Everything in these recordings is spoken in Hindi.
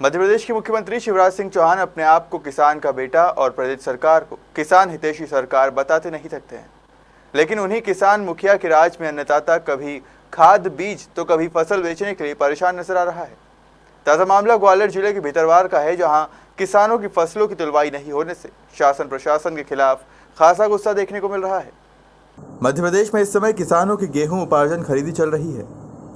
मध्य प्रदेश के मुख्यमंत्री शिवराज सिंह चौहान अपने आप को किसान का बेटा और प्रदेश सरकार को किसान हितैषी सरकार बताते नहीं थकते हैं, लेकिन उन्हीं किसान मुखिया के राज में अन्नदाता कभी खाद बीज तो कभी फसल बेचने के लिए परेशान नजर आ रहा है। ताज़ा मामला ग्वालियर जिले के भितरवार का है, जहां किसानों की फसलों की तुलवाई नहीं होने से शासन प्रशासन के खिलाफ खासा गुस्सा देखने को मिल रहा है। मध्य प्रदेश में इस समय किसानों की गेहूं उपार्जन खरीदी चल रही है,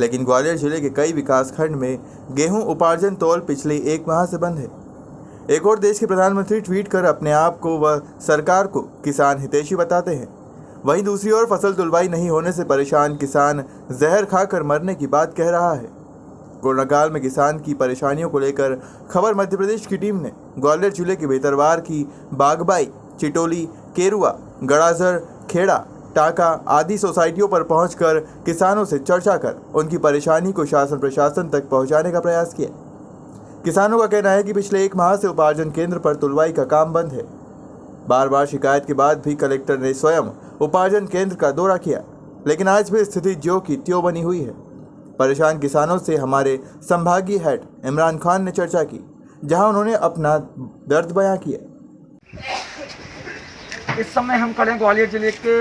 लेकिन ग्वालियर जिले के कई विकासखंड में गेहूं उपार्जन तौल पिछले 1 माह से बंद है। एक और देश के प्रधानमंत्री ट्वीट कर अपने आप को व सरकार को किसान हितैषी बताते हैं, वहीं दूसरी ओर फसल तुलवाई नहीं होने से परेशान किसान जहर खाकर मरने की बात कह रहा है। कोरोना काल में किसान की परेशानियों को लेकर खबर मध्य प्रदेश की टीम ने ग्वालियर जिले के भितरवार की बागबाई, चिटोली, केरुआ, गड़ाजर, खेड़ा, टाका आदि सोसाइटियों पर पहुंचकर किसानों से चर्चा कर उनकी परेशानी को शासन प्रशासन तक पहुंचाने का प्रयास किया। किसानों का कहना है कि पिछले 1 माह से उपार्जन केंद्र पर तुलवाई का काम बंद है। बार बार शिकायत के बाद भी कलेक्टर ने स्वयं उपार्जन केंद्र का दौरा किया, लेकिन आज भी स्थिति ज्यों की त्यों बनी हुई है। परेशान किसानों से हमारे संभागीय हेड इमरान खान ने चर्चा की, जहां उन्होंने अपना दर्द बयां किया। इस समय हम खड़े हैं ग्वालियर जिले के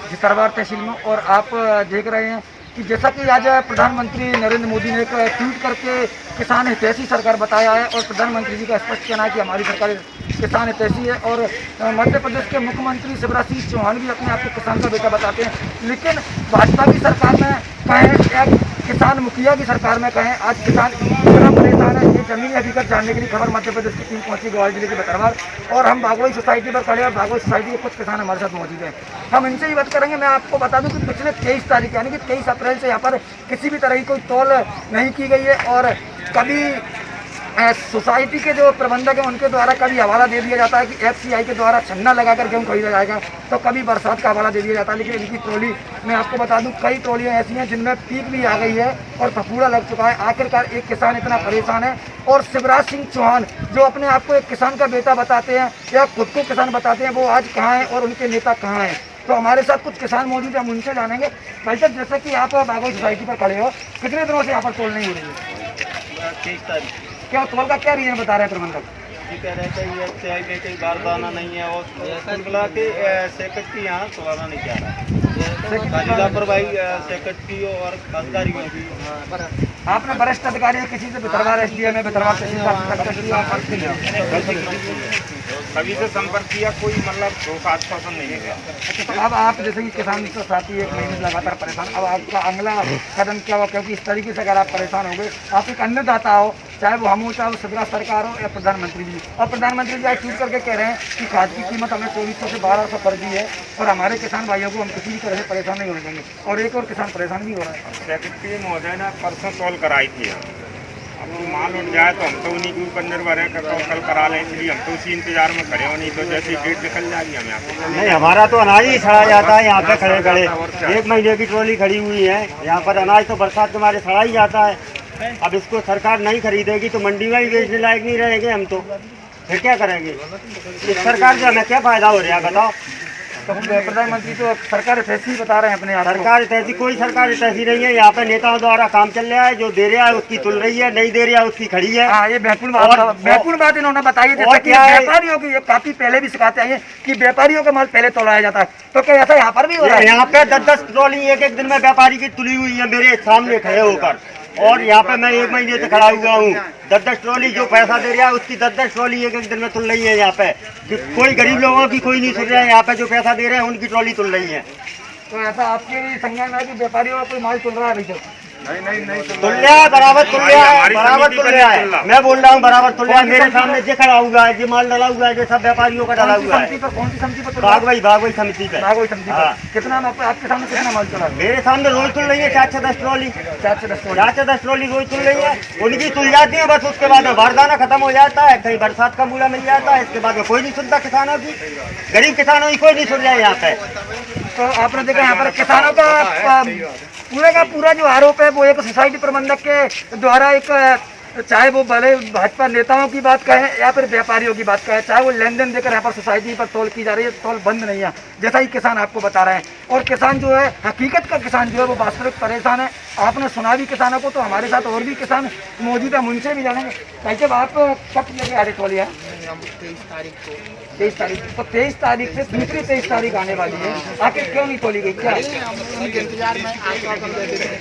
भितरवार तहसील में, और आप देख रहे हैं कि जैसा कि आज प्रधानमंत्री नरेंद्र मोदी ने एक ट्वीट करके किसान हितैषी सरकार बताया है, और प्रधानमंत्री जी का स्पष्ट कहना है कि हमारी सरकार किसान हितैषी है। और मध्य प्रदेश के मुख्यमंत्री शिवराज सिंह चौहान भी अपने आप को किसान का बेटा बताते हैं, लेकिन भाजपा की सरकार में कहें या किसान मुखिया की सरकार में कहें, आज किसान इतना परेशान है। ये जमीनी हकीकत जानने के लिए खबर मध्य प्रदेश की टीम पहुंची ग्वालियर जिले के भितरवार, और हम बागवाई सोसाइटी पर खड़े हैं। बागवाई सोसाइटी के कुछ किसान हमारे साथ मौजूद हैं, हम इनसे ही बात करेंगे। मैं आपको बता दूं कि पिछले 23 तारीख यानी कि 23 अप्रैल से यहाँ पर किसी भी तरह की कोई तौल नहीं की गई है, और कभी सोसाइटी के जो प्रबंधक हैं उनके द्वारा कभी हवाला दे दिया जाता है कि FCI के द्वारा छन्ना लगाकर गेहूँ खरीदा जाएगा, तो कभी बरसात का हवाला दे दिया जाता है। लेकिन इनकी ट्रॉली, मैं आपको बता दूं, कई ट्रॉलियाँ ऐसी हैं जिनमें पीक भी आ गई है और फफूड़ा लग चुका है। आखिरकार एक किसान इतना परेशान है, और शिवराज सिंह चौहान जो अपने आप को एक किसान का बेटा बताते हैं या खुद को किसान बताते हैं, वो आज कहाँ हैं और उनके नेता कहाँ हैं। तो हमारे साथ कुछ किसान मौजूद हैं, हम उनसे जानेंगे। भाई साहब, जैसे कि आप बागवाई सोसाइटी पर खड़े हो, कितने दिनों से यहाँ पर तोल नहीं हो रही है? 23 तारीख। क्या तोल का क्या रीजन बता रहे हैं प्रबंधक? ये कह रहे थे ये FCI में कई बार दाना नहीं है, और कुल मिला के सेक्रेटरी यहाँ तोलाना नहीं चाह रहा है। लापरवाही सेक्रेटरी और अधिकारियों की। आपने वरिष्ठ अधिकारी किसी से भितरवार SDM में भितरवार सभी से संपर्क किया, कोई मतलब आश्वासन नहीं है। अच्छा, तो अब आप जैसे कि किसान के साथी 1 महीने से लगातार परेशान, अब आपका अगला कदम क्या हुआ? क्योंकि इस तरीके से अगर आप परेशान हो गए, आप एक अन्नदाता हो, चाहे वो हम हो, चाहे वो शिवराज सरकार हो या प्रधानमंत्री जी, और प्रधानमंत्री जी आज ट्वीट करके कह रहे हैं कि खाद की कीमत हमने 2400 से 1200 कर दी है, और हमारे किसान भाइयों को हम किसी भी तरह से परेशान नहीं होने देंगे। और एक और किसान परेशान भी हो रहा है। सेक्रेटरी महोदय ने परसों तौल कराई थी, अब माल उठ जाए तो हम तो उन्हीं के ऊपर निर्भर है, कल करा लें, इसलिए हम तो उसी इंतजार में खड़े हो, नहीं तो जैसी डेट निकल जाएगी हम यहाँ पे। नहीं, हमारा तो अनाज ही सड़ा जाता है यहाँ पे खड़े खड़े। 1 महीने की ट्रॉली खड़ी हुई है यहाँ पर, अनाज तो बरसात के मारे सड़ा ही जाता है। अब इसको सरकार नहीं खरीदेगी तो मंडी में ही बेचने लायक नहीं रहेंगे हम, तो फिर क्या करेंगे? इस सरकार से हमें क्या फायदा हो रहा है बताओ? तो प्रधानमंत्री तो सरकार ऐसी बता रहे हैं अपने आप को। सरकार ऐसी कोई सरकार ऐसी नहीं है, यहाँ पे नेताओं द्वारा काम चल रहा है, जो दे रहा है उसकी तुल रही है, नहीं दे रहा है उसकी खड़ी है। हाँ, ये महत्वपूर्ण बात इन्होंने बताई है। जैसे कि व्यापारियों की, ये काफी पहले भी सिखाते आए कि व्यापारियों का माल पहले तोलाया जाता है, तो क्या ऐसा यहाँ पर भी हो रहा है? यहाँ पे 10-10 ट्रॉली एक दिन में व्यापारी की तुली हुई है मेरे सामने खड़े होकर, और यहाँ पे मैं 1 महीने से खड़ा हुआ हूँ। 10-10 ट्रॉली जो पैसा दे रहा है उसकी 10-10 ट्रॉली एक दिन में तुल रही है यहाँ पे। कोई गरीब लोगों की कोई नहीं सुन रहा है, यहाँ पे जो पैसा दे रहे हैं उनकी ट्रॉली तुल रही है। तो ऐसा आपके संज्ञान में है कि व्यापारियों का कोई माल तुल रहा है? अभी नहीं तुल रहा है, बराबर तुल रहा है, बराबर तुल रहा है। मैं बोल रहा हूँ बराबर तुल रहा है। मेरे सामने जो खड़ा हुआ है, जो माल डाला हुआ है, जो सब व्यापारियों का डाला हुआ है। कौन सी समिति पर? बागवाई समिति पे। बागवाई समिति पर। कितना आपके सामने कितना माल चला? मेरे सामने रोज तुल रही है 4 से 10 ट्रॉली। 4 से 10 ट्रॉली रोज तुल रही है। उनकी तुल जाती है बस, उसके बाद में बारदाना खत्म हो जाता है, कहीं बरसात का मूला मिल जाता है, इसके बाद में कोई नहीं सुनता किसानों की, गरीब किसानों की कोई नहीं सुन रहा है यहाँ पे। तो आपने देखा यहाँ पर किसानों का पूरा जो आरोप है वो एक सोसाइटी प्रबंधक के द्वारा एक तो चाहे वो भले भाजपा नेताओं की बात कहें या फिर व्यापारियों की बात कहें, चाहे वो लेन देन देकर यहाँ पर सोसाइटी पर तौल की जा रही है, तौल बंद नहीं है, जैसा ही किसान आपको बता रहे हैं। और किसान जो है, हकीकत का किसान जो है वो वास्तविक परेशान है। आपने सुना भी किसानों को, तो हमारे साथ और भी किसान मौजूद है, उनसे भी जानेंगे। भाई साहब, आप कब लेके आ रहे ट्रॉली है? 23 तारीख। तो 23 तारीख से दूसरी 23 तारीख आने वाली है, आखिर क्यों नहीं तोली गई? क्या इंतजार में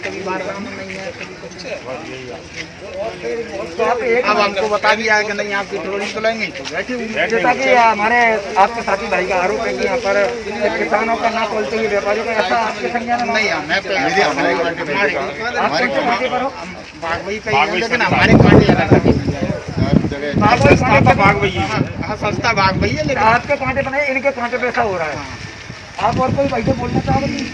कभी बार नहीं है, कभी कुछ। तो आप एक अब हमको बता दिया है कि नहीं आपकी ट्रॉली चलाएंगे, तो बैठे हुए। जैसा कि हमारे आपके साथी भाई का आरोप है कि यहाँ पर किसानों का ना तोलते हुए व्यापारियों का, ऐसा आपके संज्ञान में नहीं? मैं हमारे कांटे पर हो, बागवई पे ही है, लेकिन हमारे कांटे सस्ता बागवई है, लेकिन आपके कांटे पर नहीं, इनके कांटे पे ऐसा हो रहा है। आप और कोई भाई से बोलना चाहोगे?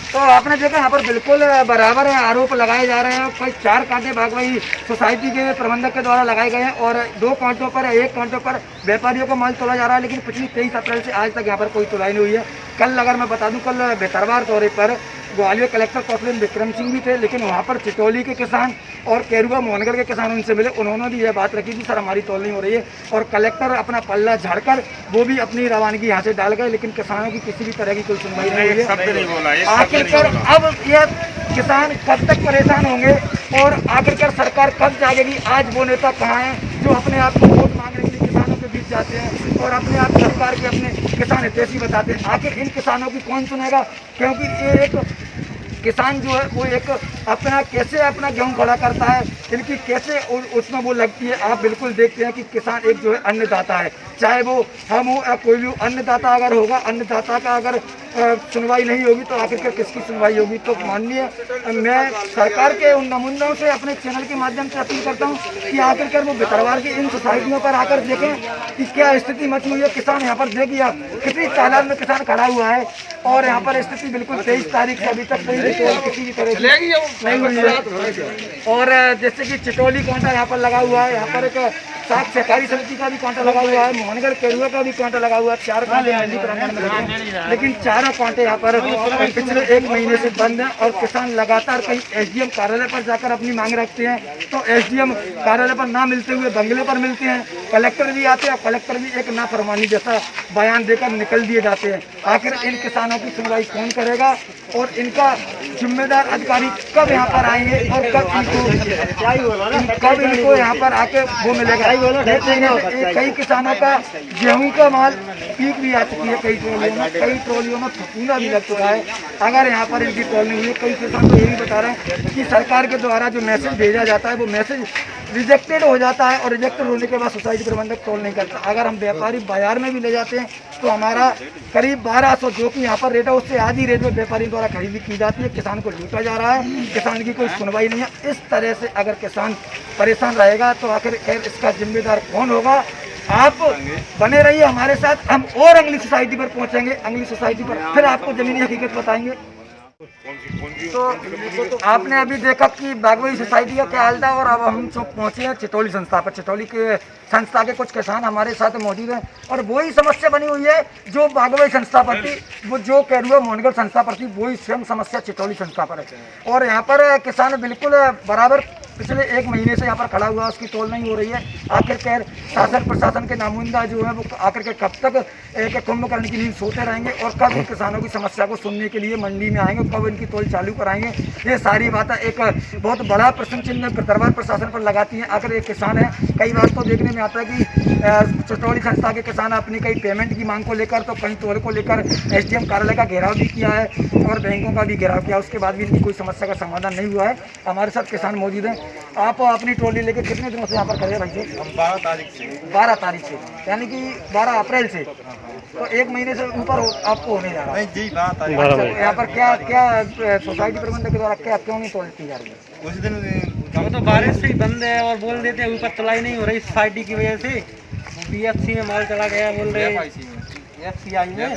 तो आपने देखा यहाँ पर बिल्कुल बराबर है, आरोप लगाए जा रहे हैं। कोई 4 कांटे बागवाई सोसाइटी के प्रबंधक के द्वारा लगाए गए हैं और 2 कांटों पर, 1 कांटों पर व्यापारियों को माल तोला जा रहा है। लेकिन पिछली 23 अप्रैल से आज तक यहाँ पर कोई तुलाई नहीं हुई है। कल अगर मैं बता दूं, कल भितरवार दौरे पर ग्वालियर कलेक्टर कौशल विक्रम सिंह भी थे, लेकिन वहाँ पर चिटोली के किसान और केरुआ मोहनगढ़ के किसान उनसे मिले, उन्होंने भी यह बात रखी थी, सर हमारी तौल नहीं हो रही है। और कलेक्टर अपना पल्ला झाड़कर वो भी अपनी रवानगी यहाँ से डाल गए, लेकिन किसानों की किसी भी तरह की कोई सुनवाई नहीं हुई है। आखिरकार अब यह किसान कब तक परेशान होंगे और आखिरकार सरकार कब जागेगी? आज वो नेता कहाँ हैं जो अपने आप को वोट मांगने के लिए किसानों के बीच जाते हैं और अपने आप सरकार के अपने किसान हितैषी बताते हैं? आखिर इन किसानों की कौन सुनेगा? क्योंकि ये एक किसान जो है वो एक अपना कैसे अपना गेहूँ खड़ा करता है, इनकी कैसे उसमें वो लगती है। आप बिल्कुल देखते हैं कि किसान एक जो है अन्नदाता है, चाहे वो हम हो या कोई भी अन्नदाता अगर होगा, अन्नदाता का अगर सुनवाई नहीं होगी तो आखिरकार किसकी सुनवाई होगी? तो माननीय मैं सरकार के उन नमूनों से अपने चैनल के माध्यम से अपील करता हूँ कि आखिरकार वो भितरवार की इन सोसाइटियों पर आकर देखें कि क्या स्थिति मची हुई है। किसान यहाँ पर देखिए आप कितनी तादाद में किसान खड़ा हुआ है और यहाँ पर स्थिति बिल्कुल 23 तारीख से अभी तक कोई किसी भी तरह की नहीं हुई है। और जैसे कि चिटोली कांटा यहाँ पर लगा हुआ है, यहाँ पर एक साख सहकारी समिति का भी कांटा लगा हुआ है, मोहनगढ़ केरुआ का भी कांटा लगा हुआ है। 4 कांटे मंडी प्रांगण में लगे हैं, लेकिन चारों कांटे यहाँ पर पिछले 1 महीने से बंद हैं और किसान लगातार कहीं एसडीएम कार्यालय पर जाकर अपनी मांग रखते हैं, तो एसडीएम कार्यालय पर ना मिलते हुए बंगले पर मिलते हैं। कलेक्टर भी आते हैं, कलेक्टर भी एक नाफरमानी जैसा बयान देकर निकल दिए जाते हैं। आखिर इन किसानों की सुनवाई कौन करेगा और इनका जिम्मेदार अधिकारी कब यहाँ पर आएंगे और कब इनको यहाँ पर आके वो मिलेगा? कई किसानों का गेहूं का माल पीक भी आ चुकी है, कई ट्रॉलियों में फफूंदा भी लग चुका है। अगर यहाँ पर इनकी तौल नहीं हुई, कई किसान तो ये भी बता रहे हैं कि सरकार के द्वारा जो मैसेज भेजा जाता है वो मैसेज रिजेक्टेड हो जाता है और रिजेक्टेड होने के बाद सोसाइटी प्रबंधक तौल नहीं करता। अगर हम व्यापारी बाजार में भी ले जाते हैं तो हमारा करीब 1200 जो कि यहाँ पर रेट है उससे आधी रेट में व्यापारी द्वारा खरीदी की जाती है। किसान को लूटा जा रहा है, किसान की कोई सुनवाई नहीं है। इस तरह से अगर किसान परेशान रहेगा तो आखिर इसका जिम्मेदार कौन होगा? आप बने रहिए हमारे साथ, हम और अगली सोसाइटी पर पहुंचेंगे, अगली सोसाइटी पर फिर आपको जमीनी हकीकत बताएंगे। तो आपने अभी देखा कि बागवई सोसाइटी का क्या हाल था और अब हम सब पहुंचे हैं चिटोली संस्था पर। चिटोली के संस्था के कुछ किसान हमारे साथ मौजूद हैं और वही समस्या बनी हुई है जो बागवई संस्था पर थी, वो जो केरुआ मोहनगढ़ संस्था पर थी, वही सेम समस्या चिटोली संस्था पर है। और यहाँ पर किसान बिल्कुल बराबर पिछले 1 महीने से यहाँ पर खड़ा हुआ, उसकी तौल नहीं हो रही है। आखिरकार शासन प्रशासन के नामुंदा जो है वो आखिर कब तक एक कुंभकर्ण की नींद सोते रहेंगे और कब इन किसानों की समस्या को सुनने के लिए मंडी में आएंगे, कब इनकी तौल चालू कराएंगे? ये सारी बातें एक बहुत बड़ा प्रश्न चिन्ह भितरवार प्रशासन पर लगाती हैं। आखिर एक किसान है, कई बार तो देखने में आता है कि चिटोली संस्था के किसान अपनी कई पेमेंट की मांग को लेकर तो कहीं तौल को लेकर एसडीएम कार्यालय का घेराव भी किया है और बैंकों का भी घेराव किया, उसके बाद भी इनकी कोई समस्या का समाधान नहीं हुआ है। हमारे साथ किसान मौजूद हैं। आप अपनी ट्रॉली लेकर कितने दिनों से यहाँ पर खड़े हैं भाई जी? हम 12 तारीख से 12 तारीख से, यानी कि 12 अप्रैल से, तो 1 महीने से ऊपर आपको होने जा रहा है जी। 12 तारीख अच्छा, तो यहाँ पर क्या सोसाइटी प्रबंधक के द्वारा क्यों नहीं तौल की जा रही है? उस दिन हम तो बारिश से ही बंद है और बोल देते हैं ऊपर तुलाई नहीं हो रही सोसाइटी की वजह से। पीएफसी में माल चला गया बोल रहे हैं, एफसीआई में,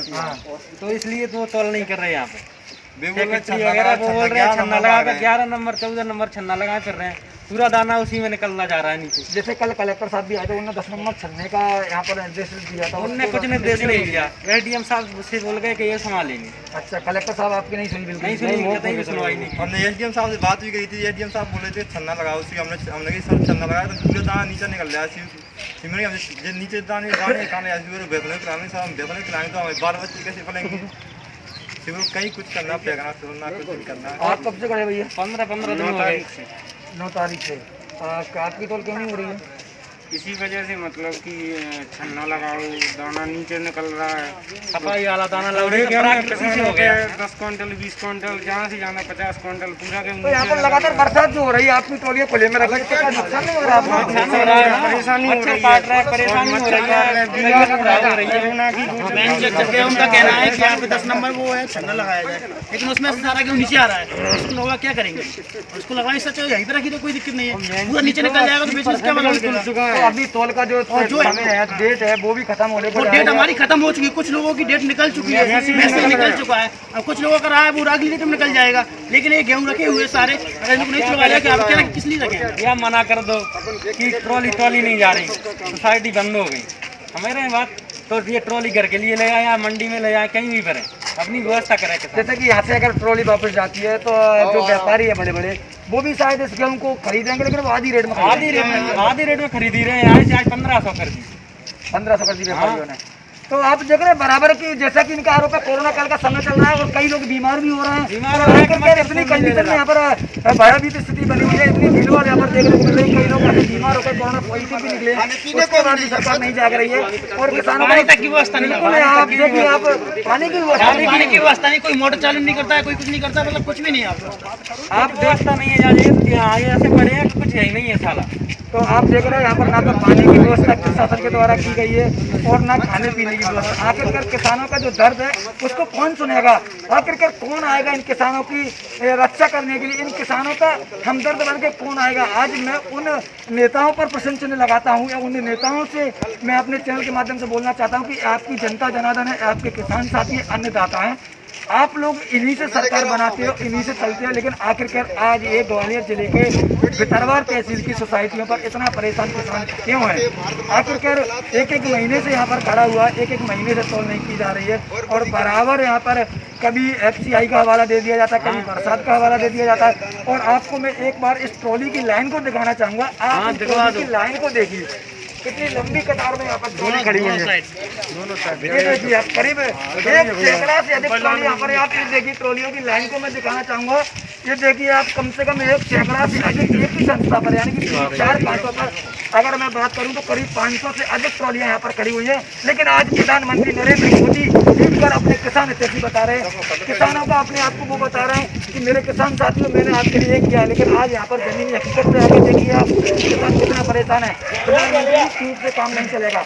तो इसलिए तो तौल नहीं कर रहे यहाँ पे। वगैरह वो बोल रहे हैं छन्ना लगा कर 11 नंबर 14 नंबर छन्ना लगा फिर रहे हैं, पूरा दाना उसी में निकलना जा रहा है नीचे। जैसे कल कलेक्टर साहब भी आए थे, उन्होंने 10 नंबर छलने का यहाँ पर निर्देश दिया था। उनने कुछ निर्देश नहीं दिया, एडीएम साहब से बोल गए कि ये संभालेंगे। अच्छा, कलेक्टर साहब आपकी नहीं सुनी? बिल्कुल नहीं सुनी, कतई भी सुनवाई नहीं। हमने एसडीएम साहब से बात भी करी थी, एसडीएम साहब बोले थे छन्ना लगाओ, उसी हमने सर छन्ना लगाया तो पूरा दाना नीचे निकल रहा है। नीचे दाने हम बेफले कराएंगे तो हमें 12 बच्चे कैसे फलेंगे? कहीं कुछ करना, फेंकना, छोड़ना, कुछ भी करना। आप कब से खड़े भैया? 15 दिन हो गए। 9 तारीख से। आपकी तोल क्यों नहीं हो रही है? इसी वजह से मतलब कि छन्ना लगाओ, दाना नीचे निकल रहा है। सफाई वाला दाना लग रहा है, 10 क्विंटल 20 क्विंटल, जहाँ से जाना 50 क्विंटल पूरा के। तो यहाँ पर लगातार बरसात जो हो रही है, आपकी ट्रॉलियाँ खुले में रखा, इसका नुकसान नहीं हो रहा आपको? नुकसान हो रहा है, परेशानी हो रही है, परेशानी हो रही है। उनका कहना है कि यहाँ पे 10 नंबर वो है छन्ना लगाया जाए, लेकिन उसमें सारा गेहूँ नीचे आ रहा है, उसको लोग क्या करेंगे? उसको लगाने से यहीं पे रखी तो कोई दिक्कत नहीं है, पूरा नीचे निकल जाएगा तो बेचने से क्या मतलब? तो अभी तोल का जो समय है, डेट है, वो भी खत्म होने को, डेट हमारी खत्म हो चुकी है। कुछ लोगों की डेट निकल चुकी है, मैसेज निकल चुका है। अब कुछ लोगों का रहा है वो अगली डेट में निकल जाएगा, लेकिन ये गेहूँ रखे हुए सारे अगर इनको नहीं चलवाया कि आप क्या किस लिए रखें? या मना कर दो कि ट्रॉली नहीं जा रही, सोसाइटी बंद हो गई। हमारे बात तो ये ट्रॉली घर के लिए ले आए या मंडी में ले आए, कहीं भी करें, अपनी व्यवस्था करें। जैसे कि यहाँ से अगर ट्रॉली वापस जाती है तो जो व्यापारी है बड़े बड़े, वो भी शायद इस गेहूँ को खरीदेंगे, लेकिन वो आधी रेट में खरीद ही रहे हैं। यहाँ से आज 1500 कर दी, 1500 कर दी व्यापारियों ने। तो आप देख रहे हैं बराबर की, जैसा कि इनका आरोप है, कोरोना काल का समय चल रहा है और कई लोग बीमार भी हो रहे हैं। इतनी कंडीशन में यहाँ पर भयभीत स्थिति बनी हुई है, इतनी भीड़ भाड़ यहाँ पर देखने को मिल रही है। कई लोग काफी बीमार होकर कोरोना पॉजिटिव भी निकले, उसके बाद भी सरकार नहीं जाग रही है और किसानों की व्यवस्था नहीं है। आप देखिए, आप पानी की व्यवस्था नहीं, कोई मोटर चालू नहीं करता है, कोई कुछ नहीं करता, मतलब कुछ भी नहीं है। आप व्यवस्था नहीं है, आगे ऐसे पड़े हैं कुछ है ही नहीं है साला। तो आप देख रहे हैं यहाँ पर ना तो पानी की व्यवस्था प्रशासन के द्वारा की गई है और ना खाने पीने की व्यवस्था। आखिरकार किसानों का जो दर्द है उसको कौन सुनेगा? आखिरकार कौन आएगा इन किसानों की रक्षा करने के लिए? इन किसानों का हमदर्द बन के कौन आएगा? आज मैं उन नेताओं पर प्रश्न चिन्ह लगाता हूँ, या उन नेताओं से मैं अपने चैनल के माध्यम से बोलना चाहता हूँ कि आपकी जनता जनार्दन है, आपके किसान साथी अन्नदाता हैं, आप लोग इन्हीं से सरकार बनाते हो, इन्हीं से चलते हो, लेकिन आखिरकार आज ये ग्वालियर जिले के भितरवार तहसील की सोसाइटियों पर इतना परेशान किसान क्यों है? आखिरकार एक महीने से यहाँ पर खड़ा हुआ, एक महीने से तौल नहीं की जा रही है और बराबर यहाँ पर कभी FCI का हवाला दे दिया जाता है, कभी बरसात का हवाला दे दिया जाता है। और आपको मैं एक बार इस ट्रॉली की लाइन को दिखाना चाहूँगा। आप ट्रॉली की लाइन को देखिए, कितनी लंबी कतार में यहाँ पर ट्रॉली खड़ी हुई है। ये देखिए, आप करीब 1 सैकड़ा से अधिक ट्रॉली यहाँ पर, आप ये देखिए ट्रॉलियों की लाइन को मैं दिखाना चाहूँगा। ये देखिए, आप कम से कम 1 सैकड़ा से अधिक एक ही संस्था पर, यानी कि 400-500 पर अगर मैं बात करूँ तो करीब 500 से अधिक ट्रॉलियाँ यहाँ पर खड़ी हुई हैं। लेकिन आज प्रधानमंत्री नरेंद्र मोदी जीतकर अपने किसान हितैषी बता रहे हैं, किसानों का अपने आप को वो बता रहे हैं कि मेरे किसान साथियों, मैंने आपके लिए किया है। लेकिन आज यहाँ पर जमीनी हकीकत पे आके देखिए आप किसान कितना परेशान है। प्रधानमंत्री ट्वीट से काम नहीं चलेगा।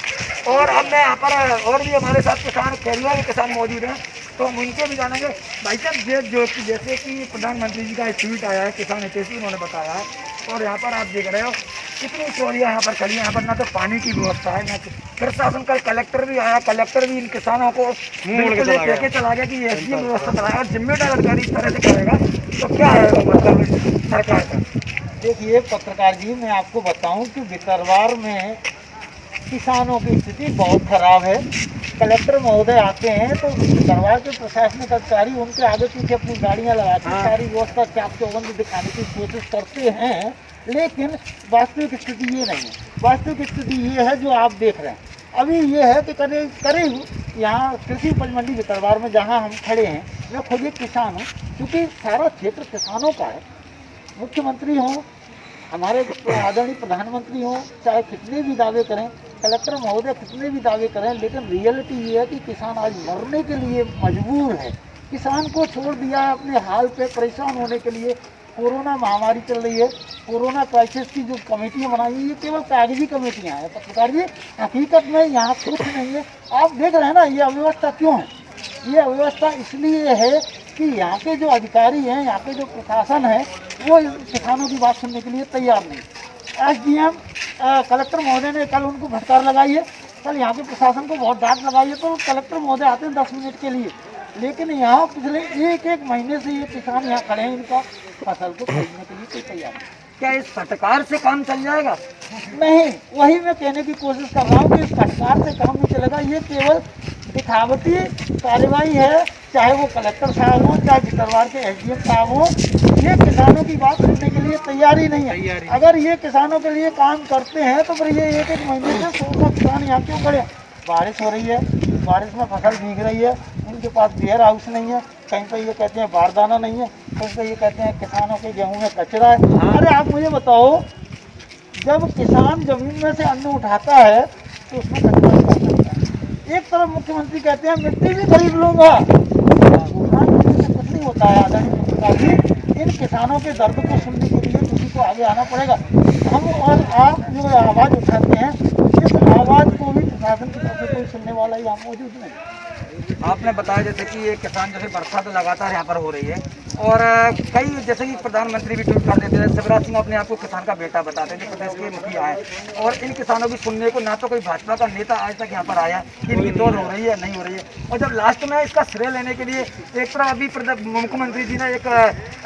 और अब मैं यहाँ पर और भी हमारे साथ किसान, खेलुआ के किसान मौजूद हैं, तो हम उनसे भी जानेंगे। भाई साहब, जैसे कि प्रधानमंत्री जी का एक ट्वीट आया है, किसान हितैषी उन्होंने बताया है, और यहाँ पर आप देख रहे हो कितनी ट्रॉलियाँ यहाँ पर खड़ी है। यहाँ पर ना तो पानी की व्यवस्था है, ना प्रशासन का कलेक्टर भी आया, कलेक्टर भी इन किसानों को लेके चला गया कि ऐसी व्यवस्था चलाएगा। और जिम्मेदार अधिकारी इस तरह से करेगा तो क्या है मतलब सरकार का? देखिए पत्रकार जी, मैं आपको बताऊं कि भितरवार में किसानों की स्थिति बहुत खराब है। कलेक्टर महोदय आते हैं तो भितरवार के प्रशासनिक अधिकारी उनके आगे पीछे अपनी गाड़ियां लगाकर सारी व्यवस्था चाक चौबंद दिखाने की कोशिश करते हैं, लेकिन वास्तविक स्थिति ये नहीं है। वास्तविक स्थिति ये है जो आप देख रहे हैं। अभी ये है कि करीब यहाँ कृषि उपज मंडी भितरवार में जहाँ हम खड़े हैं, मैं खुद एक किसान हूँ, क्योंकि सारा क्षेत्र किसानों का है। मुख्यमंत्री हों, हमारे आदरणीय प्रधानमंत्री हों, चाहे कितने भी दावे करें, कलेक्टर महोदय कितने भी दावे करें, लेकिन रियलिटी ये है कि किसान आज मरने के लिए मजबूर है। किसान को छोड़ दिया है अपने हाल पे, परेशान होने के लिए। कोरोना महामारी चल रही है, कोरोना क्राइसिस की जो कमेटियाँ बनाई है, ये केवल कागजी कमेटियाँ हैं। पत्रकार जी, हकीकत में यहाँ कुछ नहीं है। आप देख रहे हैं ना, ये अव्यवस्था क्यों है? ये अव्यवस्था इसलिए है कि यहाँ के जो अधिकारी हैं, यहाँ के जो प्रशासन है, वो किसानों की बात सुनने के लिए तैयार नहीं। SDM कलेक्टर महोदय ने कल उनको फटकार लगाई है, कल यहाँ के प्रशासन को बहुत डांट लगाई है, तो कलेक्टर महोदय आते हैं 10 मिनट के लिए, लेकिन यहाँ पिछले एक महीने से ये किसान यहाँ खड़े हैं, इनका फसल को खरीदने के लिए कोई तैयार नहीं। क्या इस फटकार से काम चल जाएगा? नहीं, वही मैं कहने की कोशिश कर रहा हूँ कि इस फटकार से काम नहीं चलेगा। ये केवल दिखावटी कार्रवाई है, चाहे वो कलेक्टर साहब हो, चाहे भितरवार के एसडीएम साहब हो, ये किसानों की बात सुनने के लिए तैयार ही नहीं है। अगर ये किसानों के लिए काम करते हैं तो फिर ये एक महीने से 100 किसान यहाँ क्यों खड़े? बारिश हो रही है, बारिश में फसल भीग रही है, इनके पास वेयर हाउस नहीं है, कहीं पर ये कहते हैं बारदाना नहीं है, कहीं पर ये कहते हैं किसानों के गेहूं में कचरा है। अरे आप मुझे बताओ, जब किसान जमीन में से अन्न उठाता है तो उसमें कचरा क्या करता है? एक तरफ मुख्यमंत्री कहते हैं मिट्टी भी खरीद लूंगा, कुछ नहीं होता है। आदरणीय, इन किसानों के दर्द को सुनने के लिए किसी को आगे आना पड़ेगा। हम और आप जो आवाज़ उठाते हैं, इस आवाज़ को भी प्रशासन की तरफ से कोई सुनने वाला यहाँ मौजूद नहीं। आपने बताया जैसे कि ये किसान जैसे बरसात लगातार यहाँ पर हो रही है और कई जैसे कि प्रधानमंत्री भी ट्वीट कर देते हैं, शिवराज सिंह अपने आप को किसान का बेटा बताते हैं, प्रदेश के मुखिया है और इन किसानों की सुनने को ना तो कोई भाजपा का नेता आज तक यहाँ पर आया कि इनकी दौड़ हो रही है नहीं हो रही है। और जब लास्ट में इसका श्रेय लेने के लिए एक तरफ अभी मुख्यमंत्री जी ने एक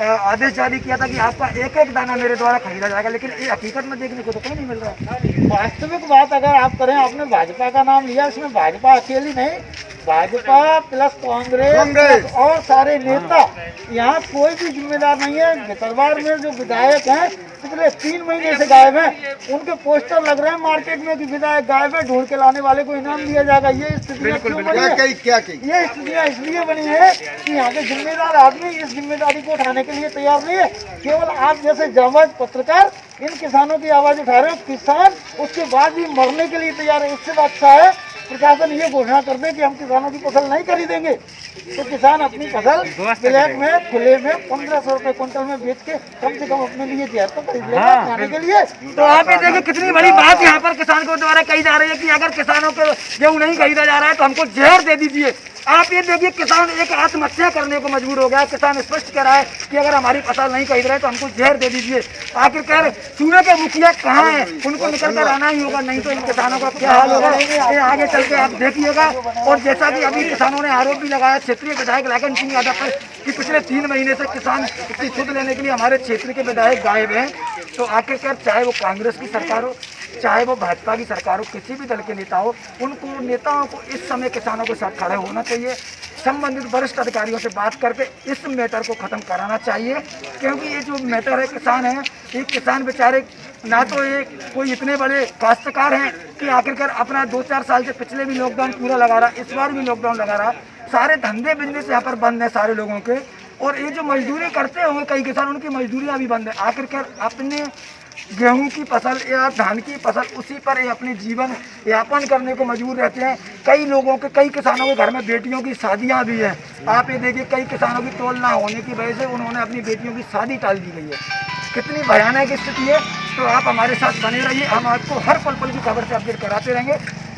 आदेश जारी किया था कि आपका एक एक दाना मेरे द्वारा खरीदा जाएगा, लेकिन ये हकीकत में देखने को तो कहीं नहीं मिल रहा है। वास्तविक बात अगर आप करें, आपने भाजपा का नाम लिया, इसमें भाजपा अकेली नहीं, भाजपा प्लस कांग्रेस और सारे नेता, यहाँ कोई भी जिम्मेदार नहीं है। भितरवार में जो विधायक हैं पिछले 3 महीने से गायब हैं, उनके पोस्टर लग रहे हैं मार्केट में कि विधायक गायब है, ढूंढ के लाने वाले को इनाम दिया जाएगा। ये स्थितियाँ क्यों बनी है? ये स्थितियाँ इसलिए बनी है कि यहाँ के जिम्मेदार आदमी इस जिम्मेदारी को उठाने के लिए तैयार नहीं है। केवल आप जैसे जाबाज पत्रकार इन किसानों की आवाज़ उठा रहे हो, किसान उसके बाद भी मरने के लिए तैयार है। इससे अच्छा है प्रशासन ये घोषणा कर दे कि हम किसानों की फसल नहीं खरीदेंगे, तो किसान अपनी फसल ब्लैक में खुले में 1500 रुपए क्विंटल में बेच के कम से कम अपने लिए जहर तो खरीद लेगा खाने के लिए। तो आप ये देखिए कितनी बड़ी बात यहाँ पर किसानों द्वारा कही जा रही है कि अगर किसानों को गेहूँ नहीं खरीदा जा रहा है तो हमको जहर दे दीजिए। आप ये देखिए किसान एक आत्महत्या करने को मजबूर हो गया। किसान स्पष्ट कह रहा है कि अगर हमारी फसल नहीं खरीद रहे तो हमको जहर दे दीजिए। आखिरकार सूबे के मुखिया कहाँ हैं? उनको निकल कर आना ही होगा, नहीं तो इन किसानों का क्या हाल होगा ये आगे चल के आप देखिएगा। और जैसा कि अभी किसानों ने आरोप भी लगाया क्षेत्रीय विधायक लाखन सिंह यादव पर कि पिछले 3 महीने से किसान की सुध लेने के लिए हमारे क्षेत्र के विधायक गायब हैं। तो आखिरकार चाहे वो कांग्रेस की सरकार हो, चाहे वो भाजपा की सरकार हो, किसी भी दल के नेता हो, उनको नेताओं को इस समय किसानों के साथ खड़े होना चाहिए। संबंधित वरिष्ठ अधिकारियों से बात करके इस मैटर को ख़त्म कराना चाहिए, क्योंकि ये जो मैटर है किसान है, ये किसान बेचारे ना तो ये कोई इतने बड़े काश्तकार हैं कि आखिरकार अपना 2-4 साल से पिछले भी लॉकडाउन पूरा लगा रहा, इस बार भी लॉकडाउन लगा रहा, सारे धंधे बिजनेस यहाँ पर बंद है सारे लोगों के। और ये जो मजदूरी करते होंगे कई किसान, उनकी मजदूरियाँ भी बंद है। आखिरकार अपने गेहूं की फसल या धान की फसल उसी पर अपने जीवन यापन करने को मजबूर रहते हैं। कई लोगों के, कई किसानों के घर में बेटियों की शादियां भी हैं। आप ये देखिए कई किसानों की तोल ना होने की वजह से उन्होंने अपनी बेटियों की शादी टाल दी गई है। कितनी भयानक स्थिति है। तो आप हमारे साथ बने रहिए, हम आपको हर पल पल की खबर से अपडेट कराते रहेंगे।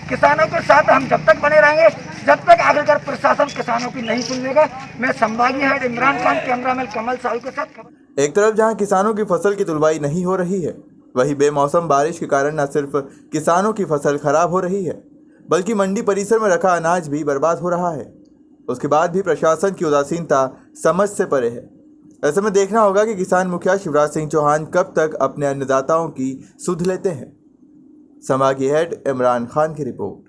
किसानों के साथ हम जब तक बने रहेंगे जब तक आखिरकार प्रशासन किसानों की नहीं सुन लेगा। मैं संभागीय हेड इमरान खान, कैमरामैन कमल साहू के साथ। एक तरफ जहां किसानों की फसल की तुलवाई नहीं हो रही है, वहीं बेमौसम बारिश के कारण न सिर्फ किसानों की फसल खराब हो रही है, बल्कि मंडी परिसर में रखा अनाज भी बर्बाद हो रहा है। उसके बाद भी प्रशासन की उदासीनता समझ से परे है। ऐसे में देखना होगा कि किसान मुखिया शिवराज सिंह चौहान कब तक अपने अन्नदाताओं की सुध लेते हैं। संभागीय हेड इमरान खान की रिपोर्ट।